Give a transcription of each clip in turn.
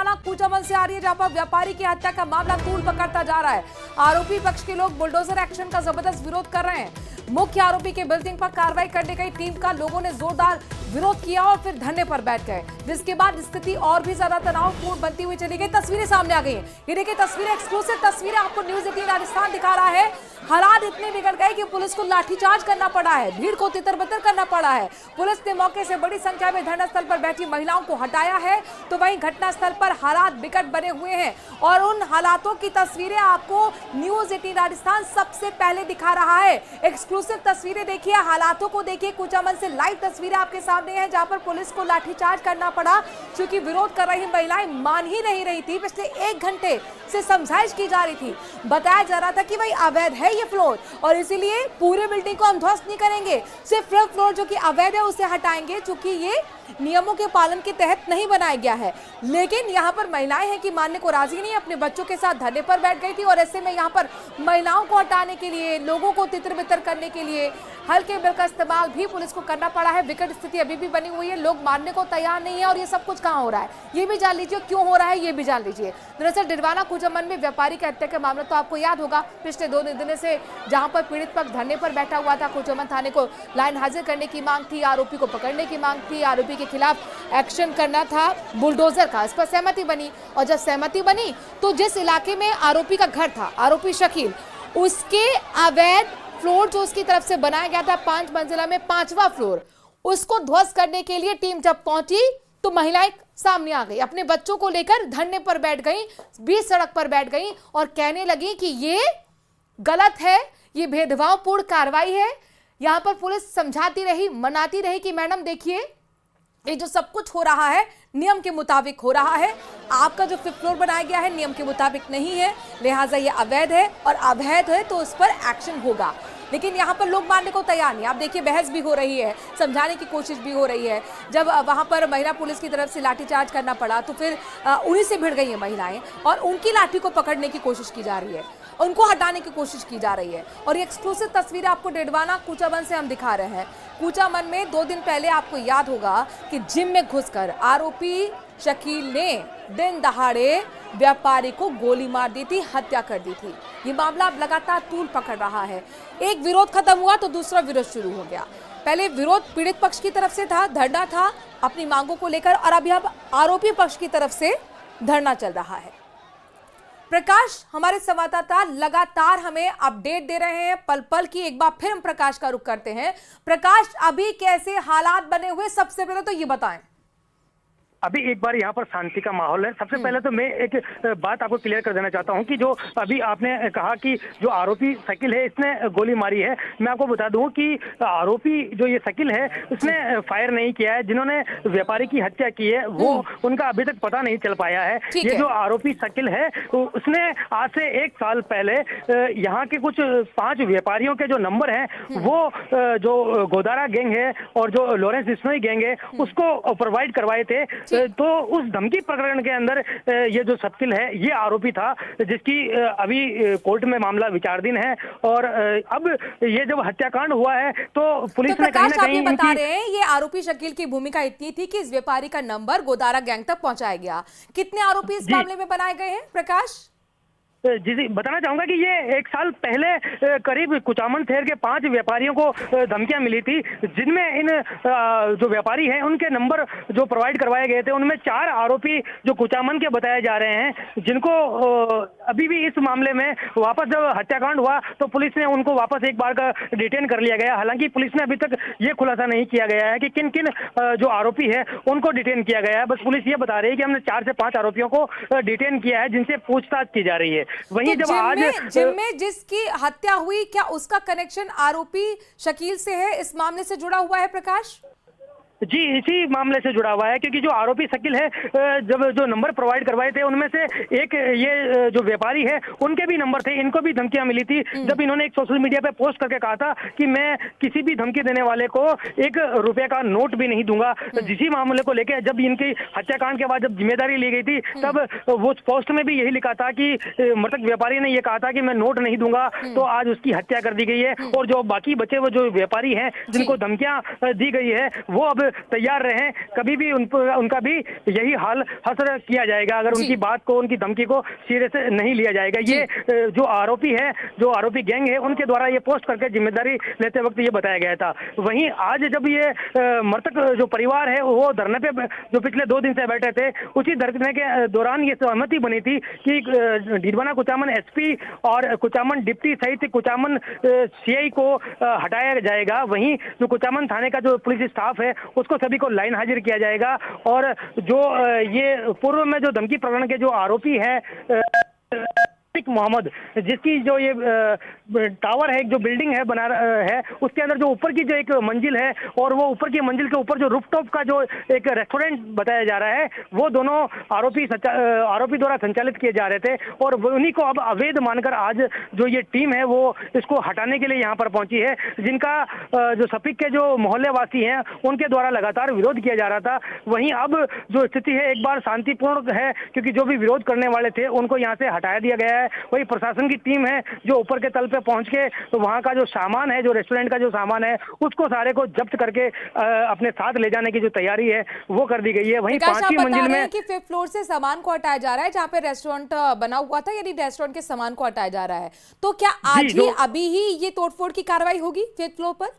डिडवाना कूचामन से आ रही है, जहां पर व्यापारी की हत्या का मामला तूल पकड़ता जा रहा है। आरोपी पक्ष के लोग बुलडोजर एक्शन का जबरदस्त विरोध कर रहे हैं। मुख्य आरोपी के बिल्डिंग पर कार्रवाई करने गई टीम का लोगों ने जोरदार विरोध किया और फिर धरने पर बैठ गए, जिसके बाद स्थिति और भी ज्यादा तनावपूर्ण बनती हुई चली गई। तस्वीरें सामने आ गई हैं, ये देखिए तस्वीरें, एक्सक्लूसिव तस्वीरें आपको न्यूज़ 18 राजस्थान दिखा रहा है। हालात इतने बिगड़ गए कि पुलिस को लाठीचार्ज करना पड़ा है, भीड़ को तितर-बितर करना पड़ा है। पुलिस ने मौके से बड़ी संख्या में धरना स्थल पर बैठी महिलाओं को हटाया है, तो वहीं घटनास्थल पर हालात बिकट बने हुए हैं और उन हालातों की तस्वीरें आपको न्यूज़ 18 राजस्थान सबसे पहले दिखा रहा है। एक्सक्लूसिव तस्वीरें देखिए, हालातों को देखिए। कूचामन से लाइव तस्वीरें आपके सामने हैं, जहां पर पुलिस को लाठीचार्ज करना पड़ा क्योंकि विरोध कर रही महिलाएं मान ही नहीं रही थी। पिछले 1 घंटे से समझाइश की जा रही थी, बताया जा रहा था कि भाई अवैध है ये फ्लोर और इसीलिए पूरे बिल्डिंग को हम ध्वस्त नहीं करेंगे, सिर्फ फ्लोर जो कि अवैध है उसे हटाएंगे, क्योंकि ये नियमों के पालन के तहत नहीं बनाया गया है। लेकिन यहाँ पर महिलाएं हैं कि मानने को राजी नहीं, अपने बच्चों के साथ धरने पर बैठ गई थी और ऐसे में यहाँ पर महिलाओं को हटाने के लिए, लोगों को तितर-बितर करने के लिए हल्के बल का इस्तेमाल भी पुलिस को करना पड़ा है। विकट स्थिति अभी भी बनी हुई है, लोग मानने को तैयार नहीं है और ये सब कुछ कहाँ हो रहा है ये भी जान लीजिए, क्यों हो रहा है ये भी जान लीजिए। दरअसल डिडवाना कूचामन में व्यापारी की हत्या का मामला तो आपको याद होगा, पिछले 2 दिन से जहां पर पीड़ित पक्ष धरने पर बैठा हुआ था। कूचामन थाने को लाइन हाजिर करने की मांग थी, आरोपी को पकड़ने की मांग थी, आरोपी के खिलाफ एक्शन करना था बुलडोजर का। इस पर सहमति बनी और जब सहमति बनी तो जिस इलाके में आरोपी का घर था, आरोपी शकील, उसके अवैध फ्लोर जो उसकी तरफ से बनाया गया था 5 मंजिला में 5वां फ्लोर, उसको ध्वस्त करने के लिए टीम जब पहुंची तो महिलाएं सामने आ गई, अपने बच्चों को लेकर धरने पर बैठ गई, बीच सड़क पर बैठ गई और कहने लगी कि ये गलत है, ये भेदभावपूर्ण कार्रवाई है। यहां पर पुलिस समझाती रही, मनाती रही कि मैडम देखिए ये जो सब कुछ हो रहा है नियम के मुताबिक हो रहा है, आपका जो 5th फ्लोर बनाया गया है नियम के मुताबिक नहीं है, लिहाजा ये अवैध है और अवैध है तो उस पर एक्शन होगा। लेकिन यहाँ पर लोग मानने को तैयार नहीं। आप देखिए बहस भी हो रही है, समझाने की कोशिश भी हो रही है। जब वहाँ पर महिला पुलिस की तरफ से लाठीचार्ज करना पड़ा तो फिर उन्हीं से भिड़ गई हैं महिलाएं और उनकी लाठी को पकड़ने की कोशिश की जा रही है, उनको हटाने की कोशिश की जा रही है। और ये एक्सक्लूसिव तस्वीरें आपको डिडवाना कूचामन से हम दिखा रहे हैं। कूचामन में 2 दिन पहले आपको याद होगा कि जिम में घुसकर आरोपी शकील ने दिन दहाड़े व्यापारी को गोली मार दी थी, हत्या कर दी थी। ये मामला अब लगातार तूल पकड़ रहा है। एक विरोध खत्म हुआ तो दूसरा विरोध शुरू हो गया। पहले विरोध पीड़ित पक्ष की तरफ से था, धरना था अपनी मांगों को लेकर, और अभी अब आरोपी पक्ष की तरफ से धरना चल रहा है। प्रकाश हमारे संवाददाता लगातार हमें अपडेट दे रहे हैं पल पल की। एक बार फिर हम प्रकाश का रुख करते हैं। प्रकाश, अभी कैसे हालात बने हुए, सबसे पहले तो ये बताएं। अभी एक बार यहाँ पर शांति का माहौल है। सबसे पहले तो मैं एक बात आपको क्लियर कर देना चाहता हूँ कि जो अभी आपने कहा कि जो आरोपी शकील है इसने गोली मारी है, मैं आपको बता दूं कि आरोपी जो ये शकील है उसने फायर नहीं किया है। जिन्होंने व्यापारी की हत्या की है वो उनका अभी तक पता नहीं चल पाया है। ये जो आरोपी शकील है उसने आज से 1 साल पहले यहाँ के कुछ 5 व्यापारियों के जो नंबर हैं वो जो गोदारा गैंग है और जो लॉरेंस बिश्नोई गैंग है उसको प्रोवाइड करवाए थे। तो उस धमकी प्रकरण के अंदर ये जो शकील है ये आरोपी था, जिसकी अभी कोर्ट में मामला विचाराधीन है। और अब ये जब हत्याकांड हुआ है तो पुलिस ने कहीं ना कहीं बता रहे हैं ये आरोपी शकील की भूमिका इतनी थी कि इस व्यापारी का नंबर गोदारा गैंग तक पहुंचाया गया। कितने आरोपी इस मामले में बनाए गए हैं प्रकाश? जी बताना चाहूंगा कि ये 1 साल पहले करीब कुचामन शहर के 5 व्यापारियों को धमकियां मिली थी, जिनमें इन जो व्यापारी हैं उनके नंबर जो प्रोवाइड करवाए गए थे। उनमें 4 आरोपी जो कुचामन के बताए जा रहे हैं, जिनको अभी भी इस मामले में वापस जब हत्याकांड हुआ तो पुलिस ने उनको वापस एक बार का डिटेन कर लिया गया। हालांकि पुलिस ने अभी तक ये खुलासा नहीं किया गया है कि किन किन जो आरोपी है उनको डिटेन किया गया है। बस पुलिस ये बता रही है कि हमने 4 से 5 आरोपियों को डिटेन किया है, जिनसे पूछताछ की जा रही है। वहीं तो जब आज जिम में जिसकी हत्या हुई, क्या उसका कनेक्शन आरोपी शकील से है, इस मामले से जुड़ा हुआ है प्रकाश? जी इसी मामले से जुड़ा हुआ है, क्योंकि जो आरोपी शकील है जब जो नंबर प्रोवाइड करवाए थे उनमें से एक ये जो व्यापारी है उनके भी नंबर थे। इनको भी धमकियां मिली थी जब इन्होंने एक सोशल मीडिया पे पोस्ट करके कहा था कि मैं किसी भी धमकी देने वाले को 1 रुपए का नोट भी नहीं दूंगा। जिसी मामले को लेकर जब इनकी हत्याकांड के बाद जब जिम्मेदारी ली गई थी तब वो पोस्ट में भी यही लिखा था कि मृतक व्यापारी ने यह कहा था कि मैं नोट नहीं दूंगा, तो आज उसकी हत्या कर दी गई है। और जो बाकी बचे वो जो व्यापारी हैं जिनको धमकियां दी गई है वो अब तैयार रहें, कभी भी उनका भी यही हाल हसर किया जाएगा अगर उनकी बात को, उनकी धमकी को सिरे से नहीं लिया जाएगा। ये जो आरोपी है, जो आरोपी गैंग है, उनके द्वारा ये पोस्ट करके जिम्मेदारी लेते वक्त ये बताया गया था। वहीं आज जब ये मृतक जो परिवार है वो धरने पे जो पिछले 2 दिन से बैठे थे, उसी धरने के दौरान ये सहमति बनी थी कि डीडवाना कुचामन एसपी और कुचामन डिप्टी सहित कुचामन सीआई को हटाया जाएगा। वहीं जो कुचामन थाने का जो पुलिस स्टाफ है उसको सभी को लाइन हाजिर किया जाएगा। और जो ये पूर्व में जो धमकी प्रकरण के जो आरोपी है मोहम्मद, जिसकी जो ये टावर है, एक जो बिल्डिंग है बना है, उसके अंदर जो ऊपर की जो एक मंजिल है और वो ऊपर की मंजिल के ऊपर जो रूफटॉप का जो एक रेस्टोरेंट बताया जा रहा है, वो दोनों आरोपी द्वारा संचालित किए जा रहे थे। और उन्हीं को अब अवैध मानकर आज जो ये टीम है वो इसको हटाने के लिए यहाँ पर पहुंची है, जिनका जो सफीक के जो मोहल्ले वासी हैं उनके द्वारा लगातार विरोध किया जा रहा था। वहीं अब जो स्थिति है एक बार शांतिपूर्ण है, क्योंकि जो भी विरोध करने वाले थे उनको यहाँ से हटाया दिया गया है। वही प्रशासन की टीम है जो ऊपर के तल पे पहुंच के तो वहां का जो सामान है, जो रेस्टोरेंट का जो सामान है, उसको सारे को जब्त करके अपने साथ ले जाने की जो तैयारी है वो कर दी गई है। वहीं 5वीं मंजिल में कि 5th फ्लोर से सामान को हटाया जा रहा है, जहाँ पे रेस्टोरेंट बना हुआ था, यानी रेस्टोरेंट के सामान को हटाया जा रहा है। तो क्या आज ही अभी ही ये तोड़फोड़ की कार्रवाई होगी 5th फ्लोर पर?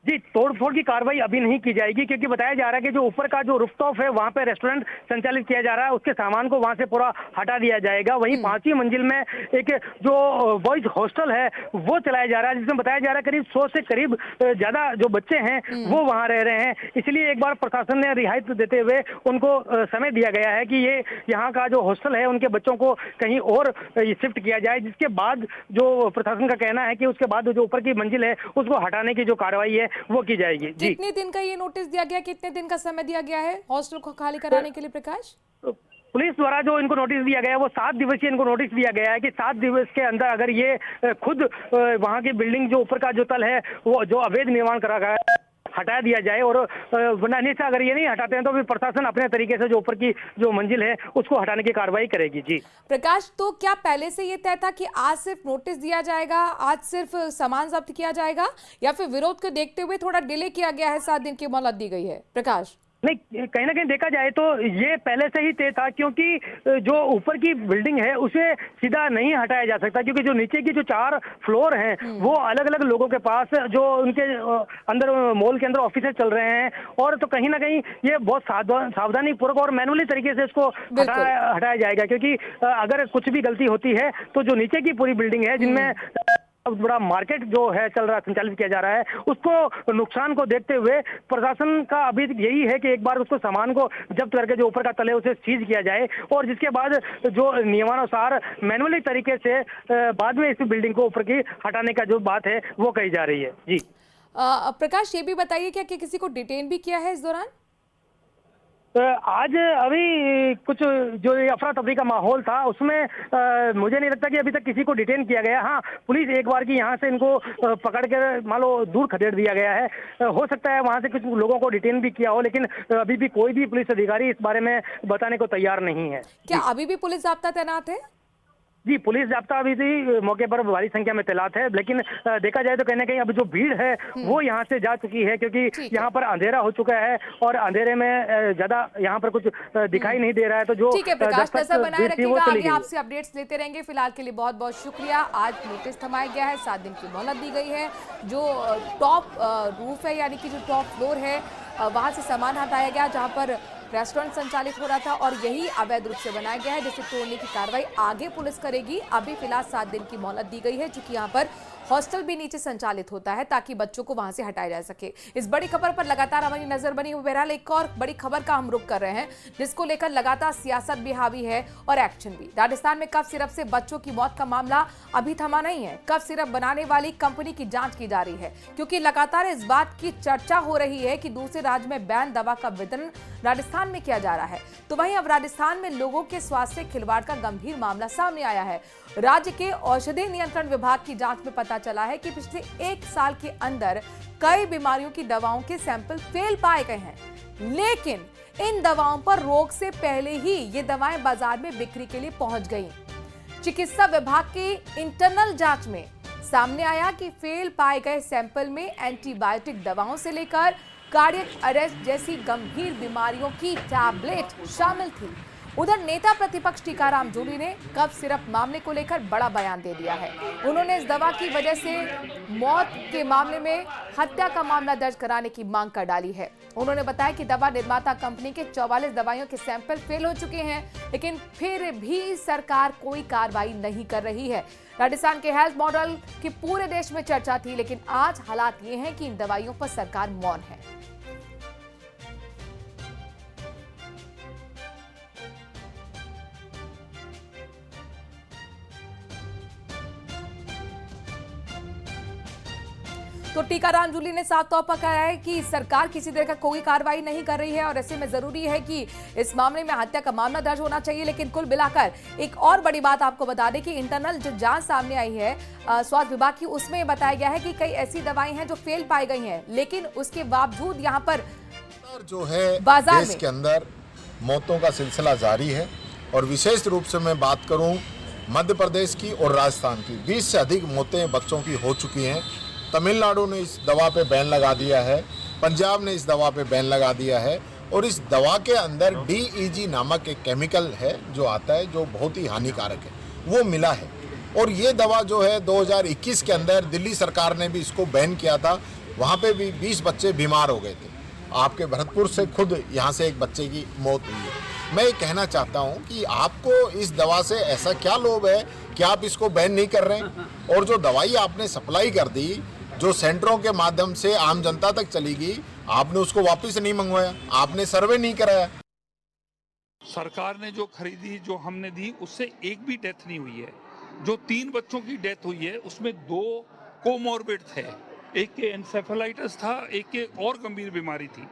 जी, तोड़फोड़ की कार्रवाई अभी नहीं की जाएगी, क्योंकि बताया जा रहा है कि जो ऊपर का जो रूफटॉप है वहां पे रेस्टोरेंट संचालित किया जा रहा है, उसके सामान को वहां से पूरा हटा दिया जाएगा। वहीं 5वीं मंजिल में एक जो बॉयज हॉस्टल है वो चलाया जा रहा है, जिसमें बताया जा रहा है करीब 100 से करीब ज्यादा जो बच्चे हैं वो वहां रह रहे हैं। इसलिए एक बार प्रशासन ने रियायत देते हुए उनको समय दिया गया है कि ये यहाँ का जो हॉस्टल है उनके बच्चों को कहीं और शिफ्ट किया जाए, जिसके बाद जो प्रशासन का कहना है कि उसके बाद जो ऊपर की मंजिल है उसको हटाने की जो कार्रवाई है वो की जाएगी। जी, कितने दिन का ये नोटिस दिया गया, कितने दिन का समय दिया गया है हॉस्टल को खाली कराने के लिए प्रकाश? पुलिस द्वारा जो इनको नोटिस दिया गया है वो 7 दिवसीय इनको नोटिस दिया गया है कि 7 दिवस के अंदर अगर ये खुद वहां की बिल्डिंग जो ऊपर का जो तल है वो जो अवैध निर्माण करा गया है हटा दिया जाए, और वरना से अगर ये नहीं हटाते हैं तो फिर प्रशासन अपने तरीके से जो ऊपर की जो मंजिल है उसको हटाने की कार्रवाई करेगी। जी प्रकाश, तो क्या पहले से ये तय था कि आज सिर्फ नोटिस दिया जाएगा, आज सिर्फ सामान जब्त किया जाएगा, या फिर विरोध को देखते हुए थोड़ा डिले किया गया है, 7 दिन की मोहलत दी गई है? प्रकाश, नहीं, कहीं ना कहीं देखा जाए तो ये पहले से ही तय था, क्योंकि जो ऊपर की बिल्डिंग है उसे सीधा नहीं हटाया जा सकता, क्योंकि जो नीचे की जो 4 फ्लोर हैं वो अलग अलग लोगों के पास जो उनके अंदर मॉल के अंदर ऑफिस चल रहे हैं, और तो कहीं ना कहीं ये बहुत सावधानी पूर्वक और मैनुअली तरीके से इसको हटाया जाएगा, क्योंकि अगर कुछ भी गलती होती है तो जो नीचे की पूरी बिल्डिंग है जिनमें बड़ा मार्केट जो है चल रहा है, संचालित किया जा रहा है, उसको नुकसान को देखते हुए प्रशासन का अभी यही है कि एक बार उसको सामान को जब्त करके जो ऊपर का तले उसे सीज किया जाए, और जिसके बाद जो नियमानुसार मैनुअली तरीके से बाद में इस बिल्डिंग को ऊपर की हटाने का जो बात है वो कही जा रही है। जी प्रकाश, ये भी बताइए क्या कि किसी को डिटेन भी किया है इस दौरान? आज अभी कुछ जो अफरा तफरी का माहौल था उसमें मुझे नहीं लगता कि अभी तक किसी को डिटेन किया गया। हाँ, पुलिस एक बार की यहाँ से इनको पकड़ के मान लो दूर खदेड़ दिया गया है। हो सकता है वहाँ से कुछ लोगों को डिटेन भी किया हो, लेकिन अभी भी कोई भी पुलिस अधिकारी इस बारे में बताने को तैयार नहीं है। क्या अभी भी पुलिस जाब्ता तैनात है? जी, पुलिस जाब्ता अभी भी मौके पर भारी संख्या में तैनात है, लेकिन देखा जाए तो कहीं ना कहीं अब जो भीड़ है वो यहाँ से जा चुकी है, क्योंकि यहाँ पर अंधेरा हो चुका है और अंधेरे में ज्यादा यहाँ पर कुछ दिखाई नहीं दे रहा है। तो जो ठीक है प्रकाश, नजर बनाए रखिएगा, आगे आपसे अपडेट्स लेते रहेंगे। फिलहाल के लिए बहुत बहुत शुक्रिया। आज नोटिस थमाया गया है, 7 दिन की मोहलत दी गई है। जो टॉप रूफ है यानी कि जो टॉप फ्लोर है वहां से सामान हटाया गया जहां पर रेस्टोरेंट संचालित हो रहा था, और यही अवैध रूप से बनाया गया है, जिसे तोड़ने की कार्रवाई आगे पुलिस करेगी। अभी फिलहाल 7 दिन की मोहलत दी गई है, क्योंकि यहाँ पर हॉस्टल भी नीचे संचालित होता है ताकि बच्चों को वहां से हटाया जा सके। इस बड़ी खबर पर लगातार हमारी नजर बनी हुई। बहरहाल एक और बड़ी खबर का हम रुख कर रहे हैं, जिसको लेकर लगातार सियासत भी हावी है और एक्शन भी। राजस्थान में कफ सिरप से बच्चों की मौत का मामला अभी थमा नहीं है। कफ सिरप बनाने वाली कंपनी की जांच की जा रही है, क्योंकि लगातार इस बात की चर्चा हो रही है कि दूसरे राज्य में बैन दवा का वितरण राजस्थान में किया जा रहा है। तो वहीं अब राजस्थान में लोगों के स्वास्थ्य से खिलवाड़ का गंभीर मामला सामने आया है। राज्य के औषधि नियंत्रण विभाग की जांच में पता चला है कि पिछले 1 साल के अंदर कई बीमारियों की दवाओं के सैंपल फेल पाए गए हैं, लेकिन इन दवाओं पर रोक से पहले ही ये दवाएं बाजार में बिक्री के लिए पहुंच गईं। चिकित्सा विभाग की इंटरनल जांच में सामने आया कि फेल पाए गए सैंपल में एंटीबायोटिक दवाओं से लेकर कार्डियक अरेस्ट जैसी गंभीर बीमारियों की टैबलेट शामिल थी। उधर नेता प्रतिपक्ष टीकाराम जूली ने कफ सिरप मामले को लेकर बड़ा बयान दे दिया है। उन्होंने इस दवा की वजह से मौत के मामले में हत्या का मामला दर्ज कराने की मांग कर डाली है। उन्होंने बताया कि दवा निर्माता कंपनी के 44 दवाइयों के सैंपल फेल हो चुके हैं, लेकिन फिर भी सरकार कोई कार्रवाई नहीं कर रही है। राजस्थान के हेल्थ मॉडल की पूरे देश में चर्चा थी, लेकिन आज हालात ये हैं कि इन दवाइयों पर सरकार मौन है। तो टीकाराम जूली ने साफ तौर पर कहा है कि सरकार किसी तरह का कोई कार्रवाई नहीं कर रही है और ऐसे में जरूरी है कि इस मामले में हत्या का मामला दर्ज होना चाहिए। लेकिन कुल मिलाकर एक और बड़ी बात आपको बता दें कि इंटरनल जो जांच सामने आई है स्वास्थ्य विभाग की, उसमें बताया गया है कि कई ऐसी दवाएं हैं जो फेल पाई गई हैं, लेकिन उसके बावजूद यहाँ पर जो है बाजार देश के अंदर मौतों का सिलसिला जारी है। और विशेष रूप से मैं बात करूं मध्य प्रदेश की और राजस्थान की, 20 से अधिक मौतें बच्चों की हो चुकी हैं। तमिलनाडु ने इस दवा पे बैन लगा दिया है, पंजाब ने इस दवा पे बैन लगा दिया है और इस दवा के अंदर DEG नामक एक केमिकल है जो आता है, जो बहुत ही हानिकारक है, वो मिला है। और ये दवा जो है 2021 के अंदर दिल्ली सरकार ने भी इसको बैन किया था, वहाँ पे भी 20 बच्चे बीमार हो गए थे। आपके भरतपुर से खुद यहाँ से एक बच्चे की मौत हुई है। मैं ये कहना चाहता हूँ कि आपको इस दवा से ऐसा क्या लोभ है कि आप इसको बैन नहीं कर रहे हैं, और जो दवाई आपने सप्लाई कर दी, जो सेंटरों के माध्यम से आम जनता तक चलेगी, आपने उसको वापस नहीं मंगवाया, आपने सर्वे नहीं कराया। सरकार ने जो खरीदी, जो हमने दी, उससे एक भी डेथ नहीं हुई है। जो 3 बच्चों की डेथ हुई है उसमें 2 कोमॉर्बिड थे, एक के एन्सेफेलाइटिस था, एक के और गंभीर बीमारी थी।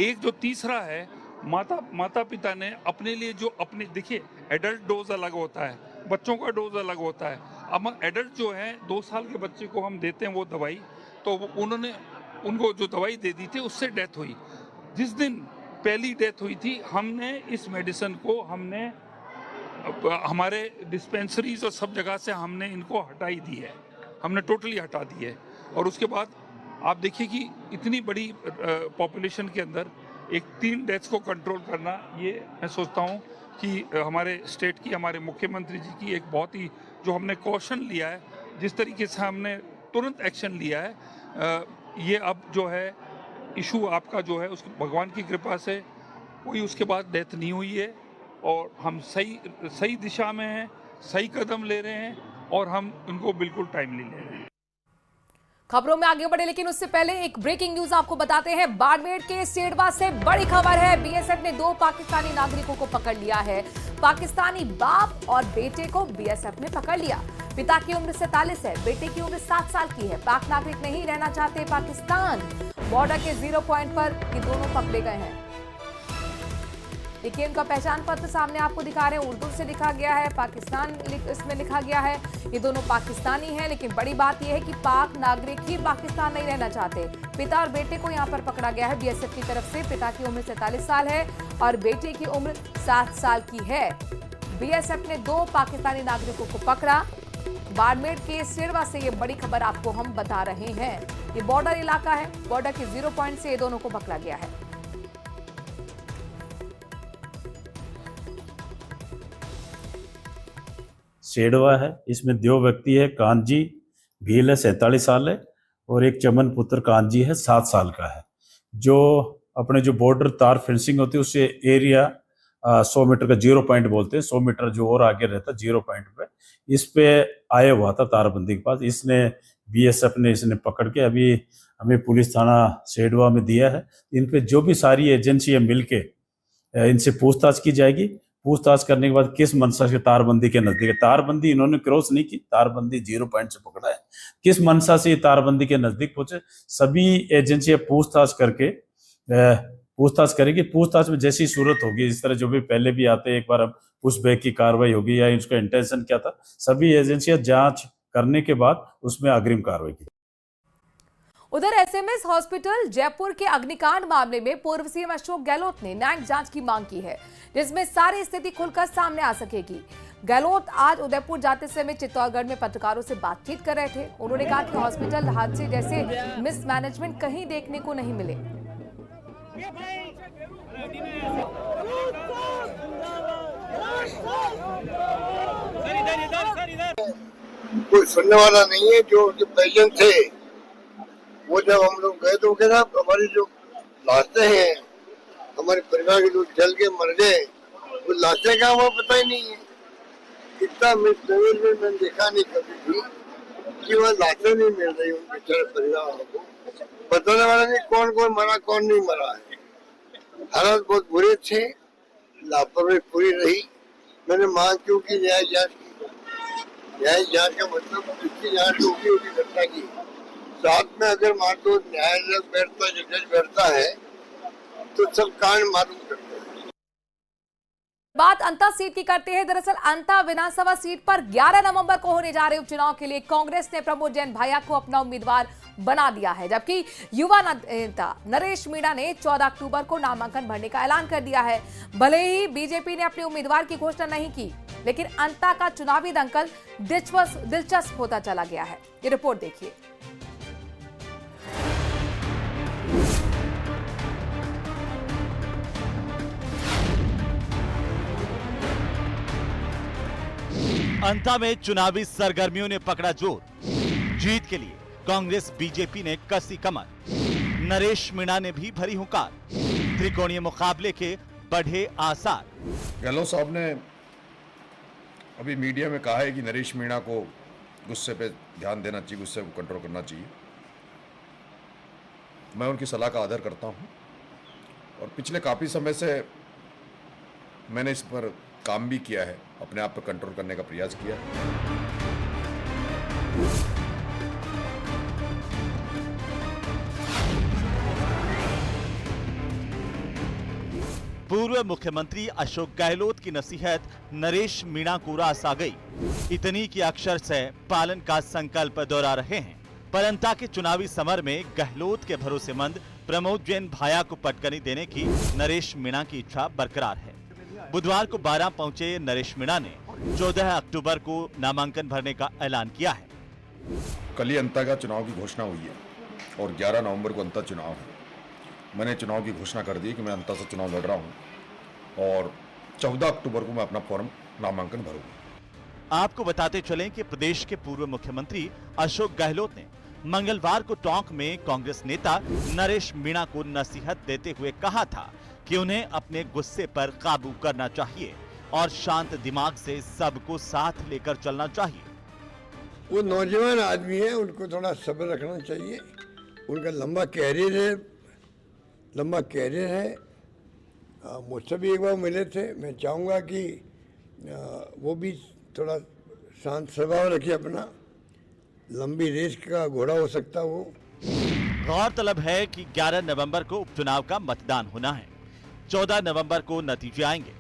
एक जो तीसरा है, माता पिता ने अपने लिए जो अपने, देखिए एडल्ट डोज अलग होता है, बच्चों का डोज अलग होता है। अब एडल्ट जो है 2 साल के बच्चे को हम देते हैं वो दवाई, तो उन्होंने उनको जो दवाई दे दी थी उससे डेथ हुई। जिस दिन पहली डेथ हुई थी, हमने इस मेडिसिन को हमारे डिस्पेंसरीज और सब जगह से हमने इनको हटाई दी है, हमने टोटली हटा दी है। और उसके बाद आप देखिए कि इतनी बड़ी पॉपुलेशन के अंदर एक 3 डेथ्स को कंट्रोल करना, ये मैं सोचता हूँ कि हमारे स्टेट की, हमारे मुख्यमंत्री जी की एक बहुत ही, जो हमने कॉशन लिया है, जिस तरीके से हमने तुरंत एक्शन लिया है, ये अब जो है इशू आपका जो है, उसको भगवान की कृपा से कोई उसके बाद डेथ नहीं हुई है और हम सही दिशा में हैं, सही कदम ले रहे हैं और हम उनको बिल्कुल टाइमली ले रहे हैं। खबरों में आगे बढ़े, लेकिन उससे पहले एक ब्रेकिंग न्यूज आपको बताते हैं। बाड़मेर के सेडवा से बड़ी खबर है, बीएसएफ ने 2 पाकिस्तानी नागरिकों को पकड़ लिया है। पाकिस्तानी बाप और बेटे को बीएसएफ ने पकड़ लिया। पिता की उम्र 47 है, बेटे की उम्र 7 साल की है। पाक नागरिक नहीं रहना चाहते पाकिस्तान। बॉर्डर के 0 पॉइंट पर ये दोनों पकड़े गए हैं। देखिए, उनका पहचान पत्र सामने आपको दिखा रहे हैं, उर्दू से लिखा गया है, पाकिस्तान इसमें लिखा गया है। ये दोनों पाकिस्तानी हैं, लेकिन बड़ी बात यह है कि पाक नागरिक ही पाकिस्तान नहीं रहना चाहते। पिता और बेटे को यहाँ पर पकड़ा गया है बीएसएफ की तरफ से। पिता की उम्र 47 साल है और बेटे की उम्र 7 साल की है। बीएसएफ ने 2 पाकिस्तानी नागरिकों को पकड़ा। बाड़मेर के सिरवा से ये बड़ी खबर आपको हम बता रहे हैं। ये बॉर्डर इलाका है, बॉर्डर के 0 पॉइंट से ये दोनों को पकड़ा गया है। सेडवा है, इसमें 2 व्यक्ति है, कांजी भील है 47 साल है और एक चमन पुत्र कांजी है 7 साल का है। जो अपने जो बॉर्डर तार फेंसिंग होती है उससे एरिया 100 मीटर का 0 पॉइंट बोलते हैं, 100 मीटर जो और आगे रहता है 0 पॉइंट पे, इस पे आया हुआ था तारबंदी के पास। इसने बीएसएफ ने इसने पकड़ के अभी हमें पुलिस थाना सेडवा में दिया है। इन पे जो भी सारी एजेंसियां मिलके इनसे पूछताछ की जाएगी। पूछताछ करने के बाद किस मंशा से तारबंदी के नजदीक है, तारबंदी इन्होंने क्रॉस नहीं की, तारबंदी 0 पॉइंट से पकड़ा है, किस मंशा से तारबंदी के नजदीक पहुंचे, सभी एजेंसियां पूछताछ करके पूछताछ करेगी। पूछताछ में जैसी सूरत होगी, इस तरह जो भी पहले भी आते हैं, एक बार पुशबैक की कार्रवाई होगी या इसका इंटेंशन क्या था, सभी एजेंसियां जांच करने के बाद उसमें अग्रिम कार्रवाई की। उधर एसएमएस हॉस्पिटल जयपुर के अग्निकांड मामले में पूर्व सीएम अशोक गहलोत ने न्यायिक जांच की मांग की है, जिसमें सारी स्थिति खुलकर सामने आ सकेगी। गहलोत आज उदयपुर जाते समय चित्तौड़गढ़ में पत्रकारों से बातचीत कर रहे थे। उन्होंने कहा कि हॉस्पिटल हादसे जैसे मिसमैनेजमेंट कहीं देखने को नहीं मिले। कोई सुनने वाला नहीं है। जो पेशेंट थे वो जब हम लोग गए तो कहना हमारी जो लाशें हैं, हमारे परिवार के लोग जल के मर गए, वो लाशें कहाँ वो पता ही नहीं है। इतना मिसबिहेव में मैंने देखा नहीं कभी भी कि वह लाशें नहीं मिल रही उन बेचारे परिवार को। बताने वाला नहीं कौन कौन मरा कौन नहीं मरा है। हालात बहुत बुरे थे, लापरवाही पूरी रही। मैंने मांग क्यों की न्याय जांच की। न्याय जांच का मतलब जिसकी जांच होगी उसकी घटना की। साथ में अगर मान लो न्यायालय बैठता जज बैठता है तो सब कांड मालूम करते हैं। बात अंता सीट की करते हैं। दरअसल अंता विधानसभा सीट पर 11 नवंबर को होने जा रहे उपचुनाव के लिए कांग्रेस ने प्रमोद जैन भाया को अपना उम्मीदवार बना दिया है, जबकि युवा नेता नरेश मीणा ने 14 अक्टूबर को नामांकन भरने का ऐलान कर दिया है। भले ही बीजेपी ने अपने उम्मीदवार की घोषणा नहीं की, लेकिन अंता का चुनावी दंगल दिलचस्प होता चला गया है। ये रिपोर्ट देखिए। अंता में चुनावी सरगर्मियों ने पकड़ा जोर। जीत के लिए कांग्रेस बीजेपी ने कसी कमर। नरेश मीणा ने भी भरी हुंकार। त्रिकोणीय मुकाबले के बढ़े आसार। गहलोत साहब ने अभी मीडिया में कहा है कि नरेश मीणा को गुस्से पे ध्यान देना चाहिए, गुस्से को कंट्रोल करना चाहिए। मैं उनकी सलाह का आदर करता हूं और पिछले काफ़ी समय से मैंने इस पर काम भी किया है, अपने आप पर कंट्रोल करने का प्रयास किया है। पूर्व मुख्यमंत्री अशोक गहलोत की नसीहत नरेश मीणा को रास आ गई। इतनी कि अक्षर से पालन का संकल्प दोहरा रहे हैं। पर अंता के चुनावी समर में गहलोत के भरोसेमंद प्रमोद जैन भाया को पटकनी देने की नरेश मीणा की इच्छा बरकरार है। बुधवार को 12 पहुंचे नरेश मीणा ने 14 अक्टूबर को नामांकन भरने का ऐलान किया है। कल ही अंता का चुनाव की घोषणा हुई है और 11 नवंबर को अंता चुनाव है। मैंने चुनाव की घोषणा कर दी कि मैं अंता से चुनाव लड़ रहा हूं और 14 अक्टूबर को मैं अपना फॉर्म नामांकन भरूंगा। आपको बताते चलें कि प्रदेश के पूर्व मुख्यमंत्री अशोक गहलोत ने मंगलवार को टोंक में कांग्रेस नेता नरेश मीणा को नसीहत देते हुए कहा था कि उन्हें अपने गुस्से पर काबू करना चाहिए और शांत दिमाग से सबको साथ लेकर चलना चाहिए। वो नौजवान आदमी है, उनको थोड़ा सब्र रखना चाहिए। उनका लंबा कैरियर है। मुझसे भी एक बार मिले थे। मैं चाहूँगा कि वो भी थोड़ा शांत स्वभाव रखे अपना। लंबी रेस का घोड़ा हो सकता वो। गौरतलब है कि 11 नवंबर को उपचुनाव का मतदान होना है। 14 नवंबर को नतीजे आएंगे।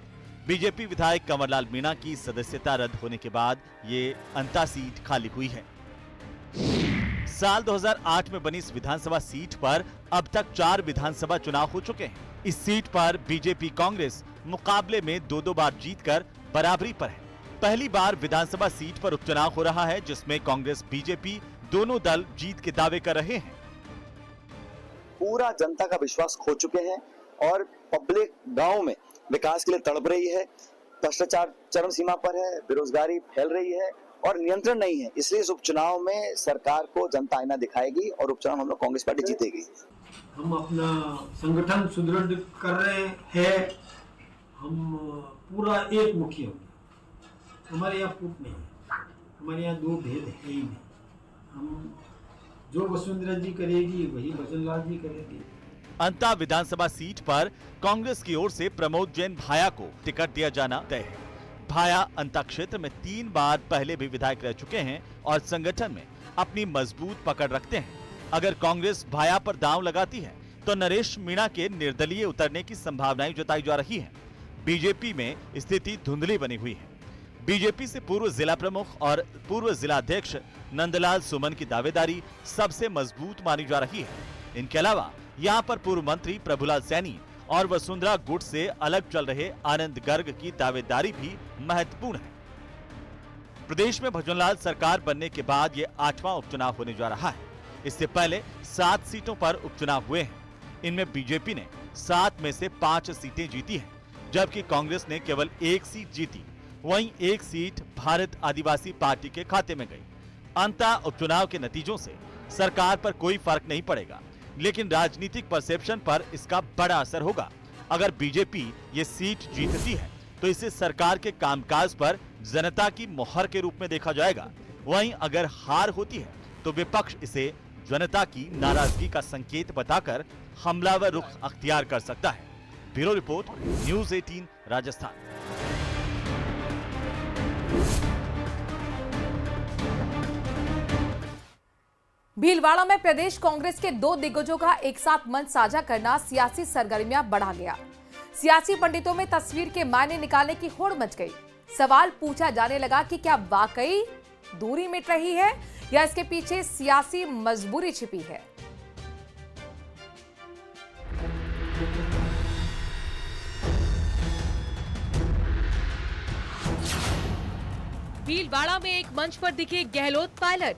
बीजेपी विधायक कंवरलाल मीणा की सदस्यता रद्द होने के बाद ये अंता सीट खाली हुई है। साल 2008 में बनी इस विधानसभा सीट पर अब तक 4 विधानसभा चुनाव हो चुके हैं। इस सीट पर बीजेपी कांग्रेस मुकाबले में 2-2 बार जीतकर बराबरी पर है। पहली बार विधानसभा सीट पर उपचुनाव हो रहा है जिसमें कांग्रेस बीजेपी दोनों दल जीत के दावे कर रहे हैं। पूरा जनता का विश्वास खो चुके हैं और पब्लिक गांव में विकास के लिए तड़प रही है। भ्रष्टाचार चरम सीमा पर है, बेरोजगारी फैल रही है और नियंत्रण नहीं है। इसलिए इस उपचुनाव में सरकार को जनता आईना दिखाएगी और उपचुनाव हम लोग कांग्रेस पार्टी जीतेगी। हम अपना संगठन सुदृढ़ कर रहे हैं। हम पूरा एक मुखी होंगे। हमारे यहाँ फूट नहीं है, हमारे यहाँ 2 भेद है ही नहीं। हम जो वसुंधरा जी करेगी वही भजनलाल जी करेगी। अंता विधानसभा सीट पर कांग्रेस की ओर से प्रमोद जैन भाया को टिकट दिया जाना तय है। भाया अंता क्षेत्र में 3 बार पहले भी विधायक रह चुके हैं और संगठन में अपनी मजबूत पकड़ रखते हैं। अगर कांग्रेस भाया पर दांव लगाती है तो नरेश मीणा के निर्दलीय उतरने की संभावनाएं जताई जा रही है। बीजेपी में स्थिति धुंधली बनी हुई है। बीजेपी से पूर्व जिला प्रमुख और पूर्व जिलाध्यक्ष नंदलाल सुमन की दावेदारी सबसे मजबूत मानी जा रही है। इनके अलावा यहाँ पर पूर्व मंत्री प्रभुलाल सैनी और वसुंधरा गुट से अलग चल रहे आनंद गर्ग की दावेदारी भी महत्वपूर्ण है। प्रदेश में भजनलाल सरकार बनने के बाद ये 8वां उपचुनाव होने जा रहा है। इससे पहले 7 सीटों पर उपचुनाव हुए हैं। इनमें बीजेपी ने 7 में से 5 सीटें जीती हैं, जबकि कांग्रेस ने केवल 1 सीट जीती। वहीं 1 सीट भारत आदिवासी पार्टी के खाते में गई। अंततः उपचुनाव के नतीजों से सरकार पर कोई फर्क नहीं पड़ेगा, लेकिन राजनीतिक परसेप्शन पर इसका बड़ा असर होगा। अगर बीजेपी ये सीट जीतती है तो इसे सरकार के कामकाज पर जनता की मोहर के रूप में देखा जाएगा। वहीं अगर हार होती है तो विपक्ष इसे जनता की नाराजगी का संकेत बताकर हमलावर रुख अख्तियार कर सकता है। Bureau report, news 18 Rajasthan. Bhilwara में प्रदेश कांग्रेस के 2 दिग्गजों का एक साथ मंच साझा करना सियासी सरगर्मियां बढ़ा गया। सियासी पंडितों में तस्वीर के मायने निकालने की होड़ मच गई। सवाल पूछा जाने लगा कि क्या वाकई दूरी मिट रही है या इसके पीछे सियासी मजबूरी छिपी है। भीलवाड़ा में एक मंच पर दिखे गहलोत पायलट।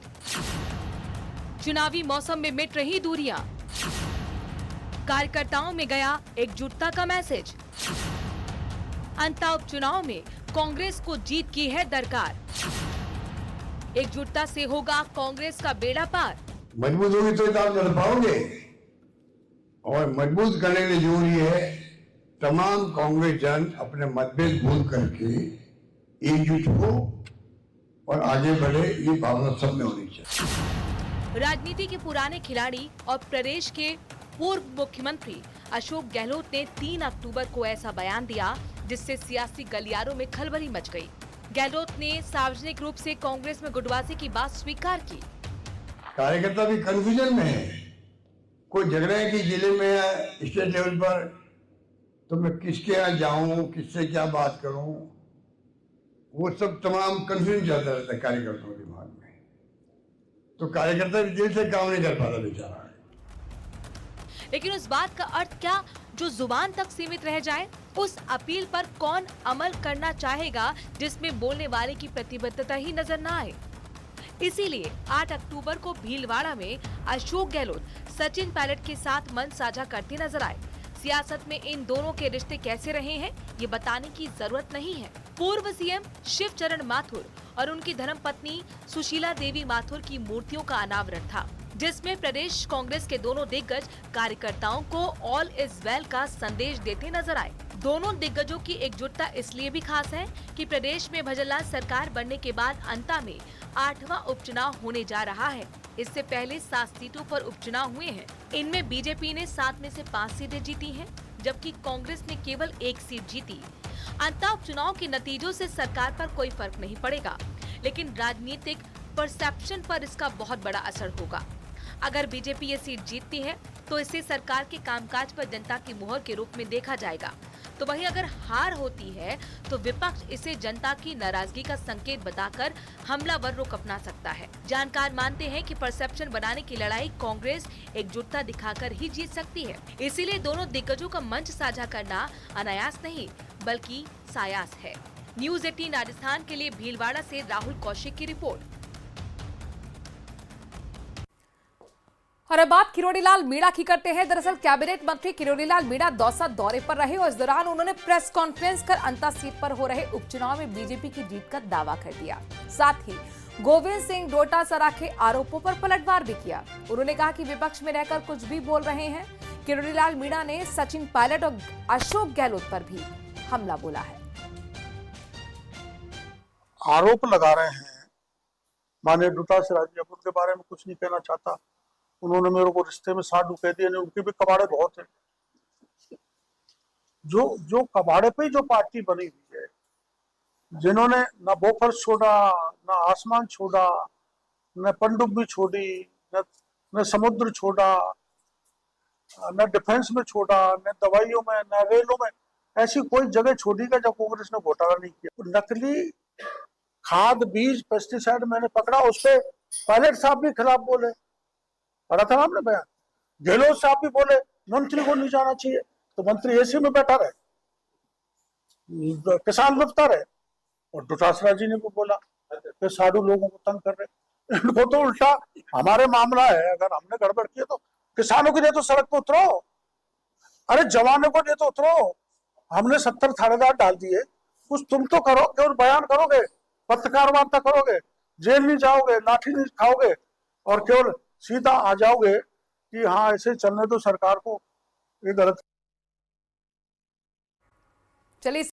चुनावी मौसम में मिट रही दूरियां, कार्यकर्ताओं में गया एकजुटता का मैसेज। अंतः उपचुनाव में कांग्रेस को जीत की है दरकार। एकजुटता से होगा कांग्रेस का बेड़ा पार। मजबूत होगी तो आप लड़ पाओगे, और मजबूत करने के लिए जरूरी है तमाम कांग्रेस जन अपने मतभेद भूल करके एकजुट हो और आगे बढ़े। ये भावना सब में होनी चाहिए। राजनीति के पुराने खिलाड़ी और प्रदेश के पूर्व मुख्यमंत्री अशोक गहलोत ने 3 अक्टूबर को ऐसा बयान दिया जिससे सियासी गलियारों में खलबली मच गई। गहलोत ने सार्वजनिक रूप से कांग्रेस में गुटबाजी की बात स्वीकार की। कार्यकर्ता भी कंफ्यूजन में है, कोई झगड़ा है कि जिले में स्टेट लेवल पर तो मैं किसके यहाँ जाऊं, किससे क्या बात करूं, वो सब तमाम कंफ्यूजन चलता रहता है कार्यकर्ताओं के दिमाग में। तो कार्यकर्ता भी दिल से काम नहीं कर पाता बेचारा। लेकिन उस बात का अर्थ क्या जो जुबान तक सीमित रह जाए? उस अपील पर कौन अमल करना चाहेगा जिसमें बोलने वाले की प्रतिबद्धता ही नजर न आए? इसीलिए 8 अक्टूबर को भीलवाड़ा में अशोक गहलोत सचिन पायलट के साथ मंच साझा करते नजर आए। सियासत में इन दोनों के रिश्ते कैसे रहे हैं ये बताने की जरूरत नहीं है। पूर्व सीएम शिवचरण माथुर और उनकी धर्मपत्नी सुशीला देवी माथुर की मूर्तियों का अनावरण था, जिसमें प्रदेश कांग्रेस के दोनों दिग्गज कार्यकर्ताओं को ऑल इज वेल का संदेश देते नजर आए। दोनों दिग्गजों की एकजुटता इसलिए भी खास है कि प्रदेश में भजनलाल सरकार बनने के बाद अंता में 8वां उपचुनाव होने जा रहा है। इससे पहले 7 सीटों पर उपचुनाव हुए हैं। इनमें बीजेपी ने 7 में से 5 सीटें जीती हैं, जबकि कांग्रेस ने केवल 1 सीट जीती। अंतः उपचुनाव के नतीजों से सरकार पर कोई फर्क नहीं पड़ेगा, लेकिन राजनीतिक परसेप्शन पर इसका बहुत बड़ा असर होगा। अगर बीजेपी ये सीट जीतती है तो इसे सरकार के कामकाज पर जनता की मुहर के रूप में देखा जाएगा। तो वहीं अगर हार होती है तो विपक्ष इसे जनता की नाराजगी का संकेत बताकर हमलावर रुख अपना सकता है। जानकार मानते हैं कि परसेप्शन बनाने की लड़ाई कांग्रेस एकजुटता दिखाकर ही जीत सकती है। इसीलिए दोनों दिग्गजों का मंच साझा करना अनायास नहीं बल्कि सायास है। न्यूज़ 18 राजस्थान के लिए भीलवाड़ा से राहुल कौशिक की रिपोर्ट। और अब बात किरोड़ीलाल मीणा की करते हैं। दरअसल कैबिनेट मंत्री किरोड़ीलाल मीणा दौसा दौरे पर रहे और इस दौरान उन्होंने प्रेस कॉन्फ्रेंस कर अंता सीट पर हो रहे उपचुनाव में बीजेपी की जीत का दावा कर दिया। साथ ही गोविंद सिंह डोटासरा के आरोपों पर पलटवार भी किया। उन्होंने कहा कि विपक्ष में रहकर कुछ भी बोल रहे हैं। किरोड़ीलाल मीणा ने सचिन पायलट और अशोक गहलोत पर भी हमला बोला है। आरोप लगा रहे हैं माननीय डोटासरा जी, अब उनके बारे में कुछ नहीं कहना चाहता। उन्होंने मेरे को रिश्ते में साधु कह दिया, उनके भी कबाड़े बहुत हैं। जो कबाड़े पे जो पार्टी बनी हुई है, जिन्होंने न बोफर्स छोड़ा, न आसमान छोड़ा, न पनडुब्बी छोड़ी, न समुद्र छोड़ा, न डिफेंस में छोड़ा, न दवाइयों में, न रेलों में, ऐसी कोई जगह छोड़ी का जब कांग्रेस ने घोटाला नहीं किया। नकली खाद, बीज, पेस्टिसाइड मैंने पकड़ा, उस पर पायलट साहब भी खिलाफ बोले, पढ़ा था आपने बयान। गहलोत साहब भी बोले मंत्री को नहीं जाना चाहिए, तो मंत्री एसी में बैठा रहे, किसान लुटता रहे। और डोटासरा जी ने भी बोला कि साधु लोगों को तंग कर रहे। इनको तो उल्टा हमारे मामला है, अगर हमने गड़बड़ किया तो किसानों के लिए तो सड़क पर उतरो। अरे जवानों को दे तो उतरो, हमने 70 थानेदार डाल दिए, कुछ तुम तो करो, केवल बयान करोगे, पत्रकार वार्ता करोगे, जेल नहीं जाओगे, लाठी नहीं खाओगे और केवल सीधा आ जाओगे कि हाँ ऐसे चलने दो सरकार को, ये गलत। चलिए